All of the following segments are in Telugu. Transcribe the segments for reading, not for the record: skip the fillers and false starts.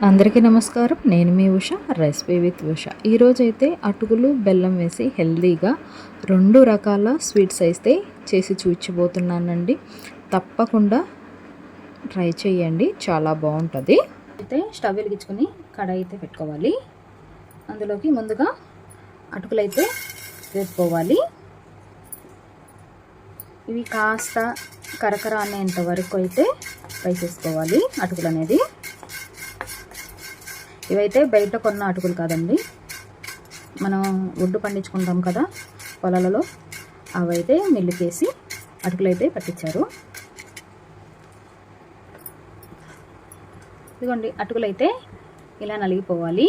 అందరికీ నమస్కారం. నేను మీ ఉష, రెసిపీ విత్ ఉష. ఈరోజైతే అటుకులు బెల్లం వేసి హెల్తీగా 2 రకాల స్వీట్స్ అయితే చేసి చూపించబోతున్నానండి. తప్పకుండా ట్రై చేయండి, చాలా బాగుంటుంది. అయితే స్టవ్ వెలిగించుకొని కడాయి అయితే పెట్టుకోవాలి. అందులోకి ముందుగా అటుకులు అయితే వేసుకోవాలి. ఇవి కాస్త కరకర అనేంత వరకు అయితే ఫ్రై చేసుకోవాలి. అటుకులు అనేది ఇవైతే బయట కొన్న అటుకులు కాదండి, మనం ఒడ్డు పండించుకుంటాం కదా పొలాలలో, అవైతే మిల్లుకేసి అటుకులు అయితే పట్టించారు. ఇదిగోండి, అటుకులు అయితే ఇలా నలిగిపోవాలి.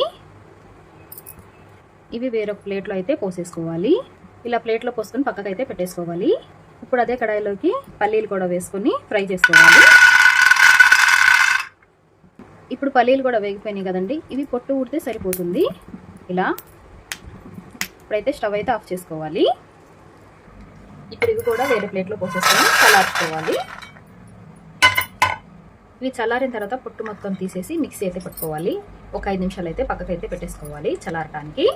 ఇవి వేరొక ప్లేట్లో అయితే పోసేసుకోవాలి. ఇలా ప్లేట్లో పోసుకొని పక్కకైతే పెట్టేసుకోవాలి. ఇప్పుడు అదే కడాయిలోకి పల్లీలు కూడా వేసుకొని ఫ్రై చేసుకోవాలి. ఇప్పుడు పల్లీలు కూడా వేగిపోయినాయి కదండి, ఇవి పొట్టు ఊడితే సరిపోతుంది. ఇలా ఇప్పుడైతే స్టవ్ అయితే ఆఫ్ చేసుకోవాలి. ఇప్పుడు ఇవి కూడా వేరే ప్లేట్లో పోసేసుకొని చల్లార్చుకోవాలి. ఇవి చల్లారిన తర్వాత పొట్టు మొత్తం తీసేసి మిక్సీ అయితే పట్టుకోవాలి. ఒక 5 నిమిషాలు అయితే పక్కకైతే పెట్టేసుకోవాలి చల్లారటానికి.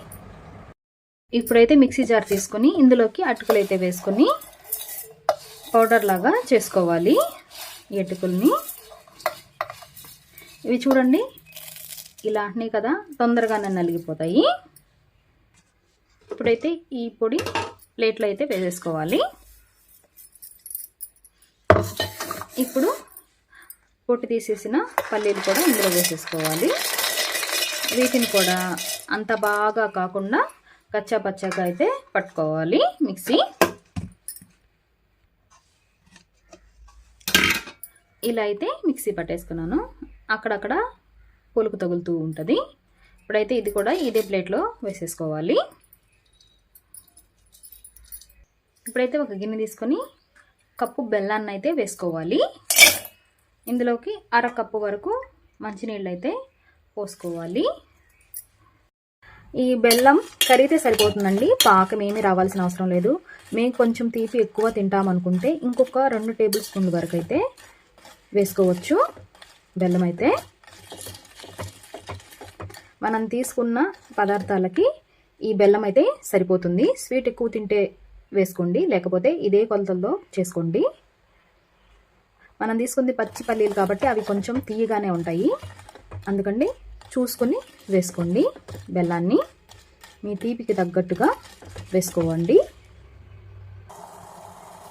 ఇప్పుడైతే మిక్సీ జార్ తీసుకొని ఇందులోకి అటుకులు అయితే వేసుకొని పౌడర్ లాగా చేసుకోవాలి ఈ అటుకుల్ని. ఇవి చూడండి, ఇలా అంటున్నాయి కదా, తొందరగానే నలిగిపోతాయి. ఇప్పుడైతే ఈ పొడి ప్లేట్లో అయితే వేసేసుకోవాలి. ఇప్పుడు పొట్టు తీసేసిన పల్లీలు కూడా ఇందులో వేసేసుకోవాలి. వీటిని కూడా అంత బాగా కాకుండా కచ్చా పచ్చాగా అయితే పట్టుకోవాలి మిక్సీ. ఇలా అయితే మిక్సీ పట్టేసుకున్నాను. అక్కడక్కడ పులుపు తగులుతూ ఉంటుంది. ఇప్పుడైతే ఇది కూడా ఇదే ప్లేట్లో వేసేసుకోవాలి. ఇప్పుడైతే ఒక గిన్నె తీసుకొని కప్పు బెల్లాన్ని అయితే వేసుకోవాలి. ఇందులోకి 1/2 కప్పు వరకు మంచినీళ్ళు అయితే పోసుకోవాలి. ఈ బెల్లం కరిగితే సరిపోతుందండి, పాకం ఏమీ రావాల్సిన అవసరం లేదు. మేము కొంచెం తీపి ఎక్కువ తింటామనుకుంటే ఇంకొక 2 టేబుల్ స్పూన్ల వరకు అయితే వేసుకోవచ్చు బెల్లం అయితే. మనం తీసుకున్న పదార్థాలకి ఈ బెల్లం అయితే సరిపోతుంది. స్వీట్ ఎక్కువ తింటే వేసుకోండి, లేకపోతే ఇదే కొలతల్లో చేసుకోండి. మనం తీసుకుంది పచ్చి పల్లీలు కాబట్టి అవి కొంచెం తీయగానే ఉంటాయి, అందుకండి చూసుకొని వేసుకోండి. బెల్లాన్ని మీ తీపికి తగ్గట్టుగా వేసుకోండి.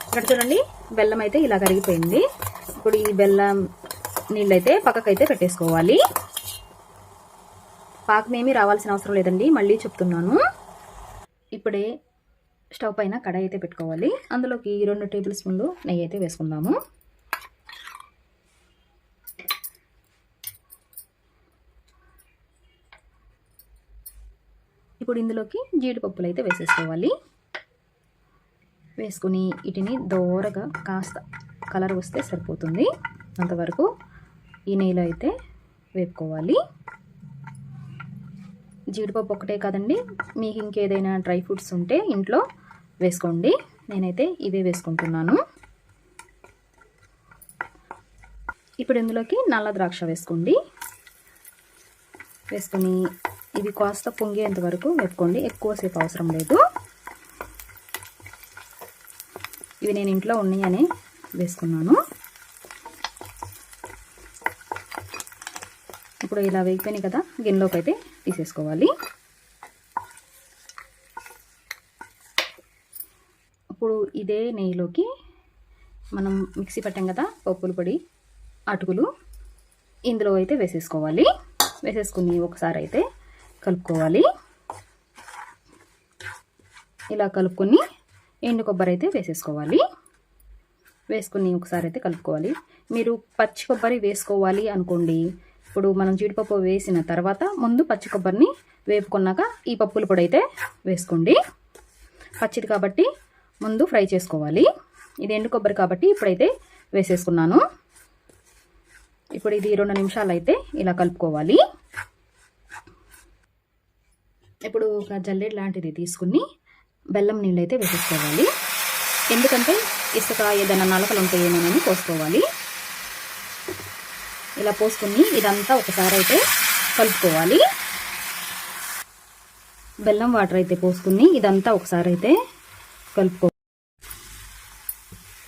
ఇక్కడ చూడండి, బెల్లం అయితే ఇలా కరిగిపోయింది. ఇప్పుడు ఈ బెల్లం నీళ్ళైతే పక్కకైతే పెట్టేసుకోవాలి. పాకం ఏమీ రావాల్సిన అవసరం లేదండి, మళ్ళీ చెప్తున్నాను. ఇప్పుడే స్టవ్ పైన కడాయి అయితే పెట్టుకోవాలి. అందులోకి 2 టేబుల్ స్పూన్లు నెయ్యి అయితే వేసుకుందాము. ఇప్పుడు ఇందులోకి జీడిపప్పులు అయితే వేసేసుకోవాలి. వేసుకుని వీటిని దోరగా కాస్త కలర్ వస్తే సరిపోతుంది, అంతవరకు ఈ నెయ్యిలో అయితే వేపుకోవాలి. జీడిపప్పు ఒకటే కాదండి, మీకు ఇంకేదైనా డ్రై ఫ్రూట్స్ ఉంటే ఇంట్లో వేసుకోండి. నేనైతే ఇవే వేసుకుంటున్నాను. ఇప్పుడు ఇందులోకి నల్ల ద్రాక్ష వేసుకోండి. వేసుకొని ఇవి కాస్త పొంగేంత వరకు వేపుకోండి, ఎక్కువసేపు అవసరం లేదు. ఇవి నేను ఇంట్లో ఉన్నాయని వేసుకున్నాను. ఇప్పుడు ఇలా వేగిపోయినాయి కదా, గిన్నెలోకి అయితే తీసేసుకోవాలి. ఇప్పుడు ఇదే నెయ్యిలోకి మనం మిక్సీ పట్టాం కదా పప్పుల పొడి, అటుకులు ఇందులో అయితే వేసేసుకోవాలి. వేసేసుకుని ఒకసారి అయితే కలుపుకోవాలి. ఇలా కలుపుకొని ఎండు కొబ్బరి అయితే వేసేసుకోవాలి. వేసుకుని ఒకసారి అయితే కలుపుకోవాలి. మీరు పచ్చి కొబ్బరి వేసుకోవాలి అనుకోండి, ఇప్పుడు మనం జీడిపప్పు వేసిన తర్వాత ముందు పచ్చి కొబ్బరిని వేపుకున్నాక ఈ పప్పుల పొడి అయితే వేసుకోండి. పచ్చిది కాబట్టి ముందు ఫ్రై చేసుకోవాలి. ఇది ఎండు కొబ్బరి కాబట్టి ఇప్పుడైతే వేసేసుకున్నాను. ఇప్పుడు ఇది 2 నిమిషాలు అయితే ఇలా కలుపుకోవాలి. ఇప్పుడు ఒక జల్లెడ లాంటిది తీసుకుని బెల్లం నీళ్ళు అయితే వేసేసుకోవాలి. ఎందుకంటే ఇసుక ఏదైనా నలకలు ఉంటాయేమోనని పోసుకోవాలి. ఇలా పోసుకుని ఇదంతా ఒకసారి అయితే కలుపుకోవాలి. బెల్లం వాటర్ అయితే పోసుకుని ఇదంతా ఒకసారి అయితే కలుపుకో.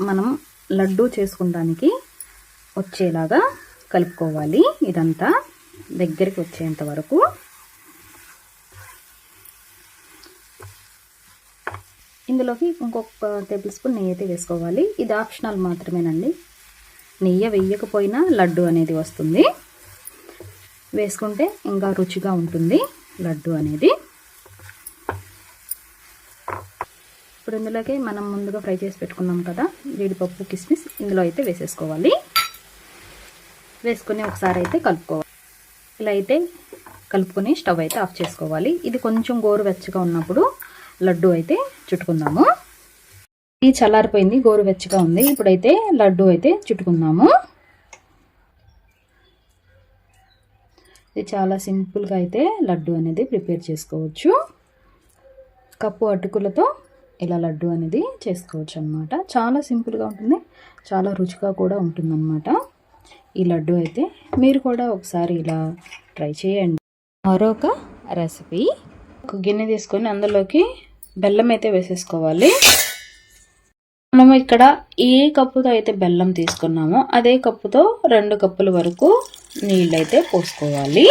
మనం లడ్డు చేసుకోవడానికి వచ్చేలాగా కలుపుకోవాలి. ఇదంతా దగ్గరికి వచ్చేంత వరకు. ఇందులోకి ఇంకొక టేబుల్ స్పూన్ నెయ్యి అయితే వేసుకోవాలి. ఇది ఆప్షనల్ మాత్రమేనండి. నెయ్యి వేయకపోయినా లడ్డు అనేది వస్తుంది. వేసుకుంటే ఇంకా రుచిగా ఉంటుంది లడ్డు అనేది. ఇప్పుడు ఇందులోకి మనం ముందుగా ఫ్రై చేసి పెట్టుకున్నాం కదా జీడిపప్పు, కిస్మిస్ ఇందులో అయితే వేసేసుకోవాలి. వేసుకొని ఒకసారి అయితే కలుపుకోవాలి. ఇలా అయితే కలుపుకొని స్టవ్ అయితే ఆఫ్ చేసుకోవాలి. ఇది కొంచెం గోరువెచ్చగా ఉన్నప్పుడు లడ్డు అయితే చుట్టుకుందాము. ఇది చల్లారిపోయింది, గోరువెచ్చగా ఉంది. ఇప్పుడైతే లడ్డు అయితే చుట్టుకుందాము. ఇది చాలా సింపుల్గా అయితే లడ్డు అనేది ప్రిపేర్ చేసుకోవచ్చు. కప్పు అటుకులతో ఇలా లడ్డు అనేది చేసుకోవచ్చు అన్నమాట. చాలా సింపుల్గా ఉంటుంది, చాలా రుచిగా కూడా ఉంటుందన్నమాట ఈ లడ్డు అయితే. మీరు కూడా ఒకసారి ఇలా ట్రై చేయండి. మరొక రెసిపీ, ఒక గిన్నె తీసుకొని అందులోకి బెల్లం అయితే వేసేసుకోవాలి. మనము ఇక్కడ ఏ కప్పుతో అయితే బెల్లం తీసుకున్నామో అదే కప్పుతో 2 కప్పుల వరకు నీళ్ళు అయితే పోసుకోవాలి.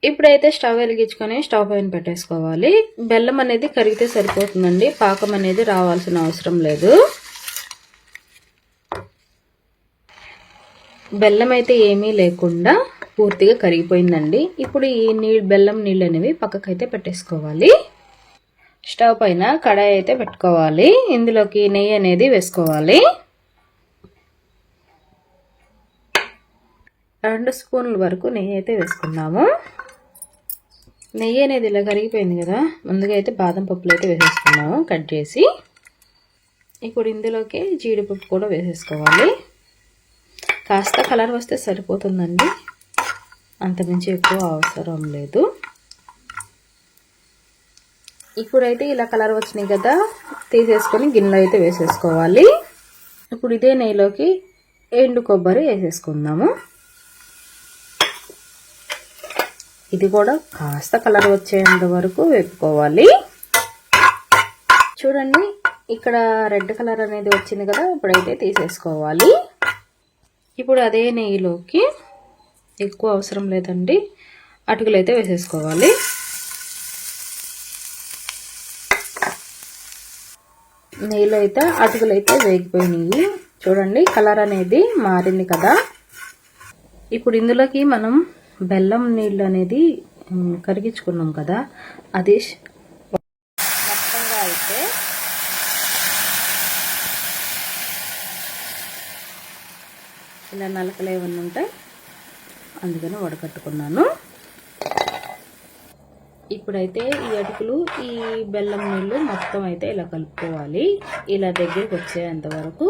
ఇప్పుడైతే స్టవ్ వెలిగించుకొని స్టవ్ పైన పెట్టేసుకోవాలి. బెల్లం అనేది కరిగితే సరిపోతుందండి, పాకం అనేది రావాల్సిన అవసరం లేదు. బెల్లం అయితే ఏమీ లేకుండా పూర్తిగా కరిగిపోయిందండి. ఇప్పుడు ఈ బెల్లం నీళ్ళు అనేవి పక్కకైతే పెట్టేసుకోవాలి. స్టవ్ పైన కడాయి అయితే పెట్టుకోవాలి. ఇందులోకి నెయ్యి అనేది వేసుకోవాలి. 2 స్పూన్ల వరకు నెయ్యి అయితే వేసుకున్నాము. నెయ్యి అనేది ఇలా కరిగిపోయింది కదా, ముందుగా అయితే బాదం పప్పులు అయితే వేసేసుకున్నాము కట్ చేసి. ఇప్పుడు ఇందులోకి జీడిపప్పు కూడా వేసేసుకోవాలి. కాస్త కలర్ వస్తే సరిపోతుందండి, అంతమించి ఎక్కువ అవసరం లేదు. ఇప్పుడైతే ఇలా కలర్ వచ్చినాయి కదా, తీసేసుకొని గిన్నెలో అయితే వేసేసుకోవాలి. ఇప్పుడు ఇదే నెయ్యిలోకి ఎండు కొబ్బరి వేసేసుకుందాము. ఇది కూడా కాస్త కలర్ వచ్చేంత వరకు వేపుకోవాలి. చూడండి ఇక్కడ రెడ్ కలర్ అనేది వచ్చింది కదా, ఇప్పుడైతే తీసేసుకోవాలి. ఇప్పుడు అదే నెయ్యిలోకి, ఎక్కువ అవసరం లేదండి, అటుకులు అయితే వేసేసుకోవాలి. నెయ్యిలో అయితే అటుకులు అయితే వేగిపోయినాయి. చూడండి కలర్ అనేది మారింది కదా. ఇప్పుడు ఇందులోకి మనం బెల్లం నీళ్ళు అనేది కరిగించుకున్నాం కదా, అది మొత్తంగా అయితే ఇలా నలకలు ఏమన్నా ఉంటాయి, అందుకని వడకట్టుకున్నాను. ఇప్పుడైతే ఈ అటుకులు, ఈ బెల్లం నీళ్ళు మొత్తం అయితే ఇలా కలుపుకోవాలి. ఇలా దగ్గరికి వచ్చేంత వరకు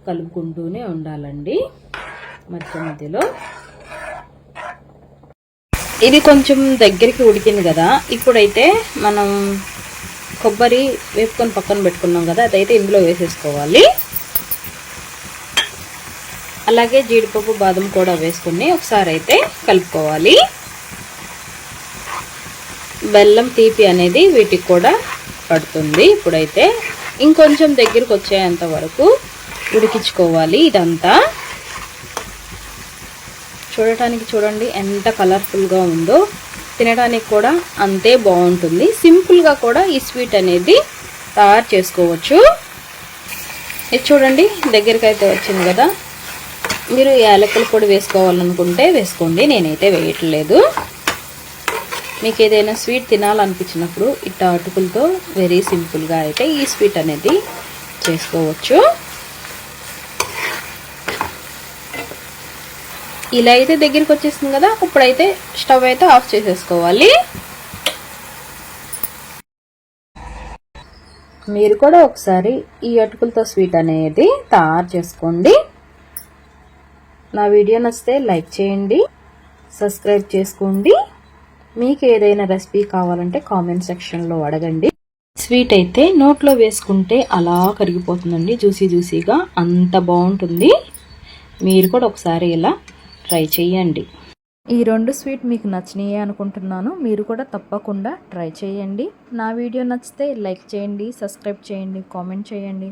కలుపుకుంటూనే ఉండాలండి మధ్య మధ్యలో. ఇది కొంచెం దగ్గరికి ఉడికింది కదా, ఇప్పుడైతే మనం కొబ్బరి వేపుకొని పక్కన పెట్టుకున్నాం కదా, అదైతే ఇందులో వేసేసుకోవాలి. అలాగే జీడిపప్పు, బాదం కూడా వేసుకుని ఒకసారి అయితే కలుపుకోవాలి. బెల్లం తీపి అనేది వీటికి కూడా పడుతుంది. ఇప్పుడైతే ఇంకొంచెం దగ్గరికి వచ్చేంత వరకు ఉడికించుకోవాలి ఇదంతా. చూడటానికి చూడండి ఎంత కలర్ఫుల్గా ఉందో, తినడానికి కూడా అంతే బాగుంటుంది. సింపుల్గా కూడా ఈ స్వీట్ అనేది తయారు చేసుకోవచ్చు. ఇది చూడండి దగ్గరికి అయితే వచ్చింది కదా. మీరు యాలకులు పొడి వేసుకోవాలనుకుంటే వేసుకోండి, నేనైతే వేయట్లేదు. మీకు ఏదైనా స్వీట్ తినాలనిపించినప్పుడు ఇట్లా అటుకులతో వెరీ సింపుల్గా అయితే ఈ స్వీట్ అనేది చేసుకోవచ్చు. ఇలా అయితే దగ్గరికి వచ్చేస్తుంది కదా, ఇప్పుడైతే స్టవ్ అయితే ఆఫ్ చేసేసుకోవాలి. మీరు కూడా ఒకసారి ఈ అటుకులతో స్వీట్ అనేది తయారు చేసుకోండి. నా వీడియో నచ్చితే లైక్ చేయండి, సబ్స్క్రైబ్ చేసుకోండి. మీకు ఏదైనా రెసిపీ కావాలంటే కామెంట్ సెక్షన్లో అడగండి. స్వీట్ అయితే నోట్లో వేసుకుంటే అలా కరిగిపోతుందండి, జ్యూసీ జ్యూసీగా, అంత బాగుంటుంది. మీరు కూడా ఒకసారి ఇలా ట్రై చేయండి. ఈ 2 స్వీట్ మీకు నచ్చినాయి అనుకుంటున్నాను. మీరు కూడా తప్పకుండా ట్రై చేయండి. నా వీడియో నచ్చితే లైక్ చేయండి, సబ్స్క్రైబ్ చేయండి, కామెంట్ చేయండి.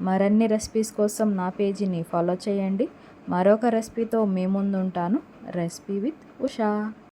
మరిన్ని రెసిపీస్ కోసం నా పేజీని ఫాలో చేయండి. మరొక రెసిపీతో మీ ముందు ఉంటాను. Recipe with Usha.